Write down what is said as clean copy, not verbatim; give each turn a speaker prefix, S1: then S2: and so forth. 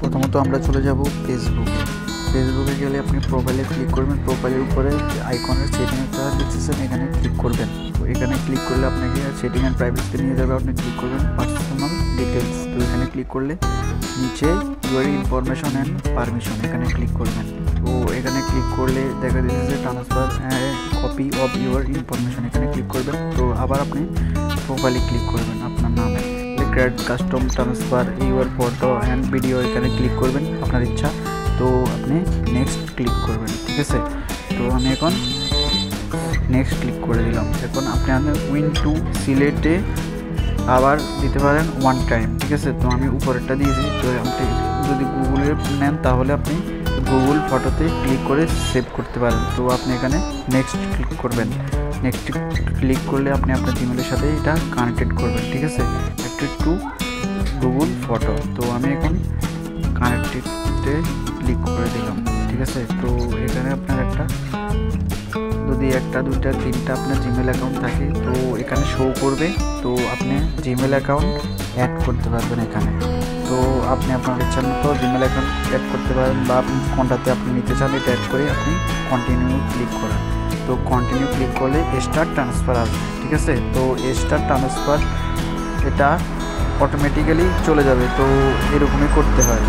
S1: প্রথমত আমরা চলে যাব ফেসবুকে। ফেসবুকে গেলে আপনি প্রোফাইলে ক্লিক করবেন, প্রোফাইলের উপরে আইকনের সেটিংটা দেখতেছেন, এখানে ক্লিক করবেন। তো এখানে ক্লিক করলে আপনাকে সেটিং অ্যান্ড প্রাইভেসিতে নিয়ে যাবে। আপনি ক্লিক করবেন পার্সোনাল ডিটেলস। তো এখানে ক্লিক করলে নিচে ইউর ইনফরমেশন অ্যান্ড পারমিশন, এখানে ক্লিক করবেন। তো এখানে ক্লিক করলে দেখা দিচ্ছে transfer copy of your information, এখানে ক্লিক করবেন। তো আবার আপনি প্রোফাইলে ক্লিক করবেন আপনার নামে, create custom transfer your photo and video, এখানে ক্লিক করবেন আপনার ইচ্ছা। তো আপনি নেক্সট ক্লিক করবেন, ঠিক আছে। তো আমি এখন নেক্সট ক্লিক করে দিলাম। এখন আপনি উইন টু সিলেক্টে আবার দিতে পারেন ওয়ান টাইম, ঠিক আছে। তো আমি উপরেরটা দিয়েছি। তো আপনি যদি গুগলের নেন তাহলে আপনি গুগল ফটোতে ক্লিক করে সেভ করতে পারেন। তো আপনি এখানে নেক্সট ক্লিক করবেন। নেক্সট ক্লিক করলে আপনি আপনার জিমেলের সাথে এটা কানেক্টেড করবেন, ঠিক আছে, কানেক্টেড টু গুগল ফটো। তো আমি এখন কানেক্টেডে ক্লিক করে দিলাম, ঠিক আছে। তো এখানে আপনার যদি একটা দুইটা তিনটা আপনার জিমেল অ্যাকাউন্ট থাকে তো এখানে শো করবে। তো আপনি জিমেল অ্যাকাউন্ট অ্যাড করতে পারবেন এখানে। তো আপনি আপনার ইচ্ছা মতো জিমেল অ্যাকাউন্ট অ্যাড করতে পারেন, বা আপনি কোনটাতে আপনি নিতে চান এটা অ্যাড করে আপনি কন্টিনিউ ক্লিক করেন। তো কন্টিনিউ ক্লিক করলে স্টার ট্রান্সফার আসবে, ঠিক আছে। তো স্টার ট্রান্সফার এটা অটোমেটিক্যালি চলে যাবে। তো এরকমই করতে হয়।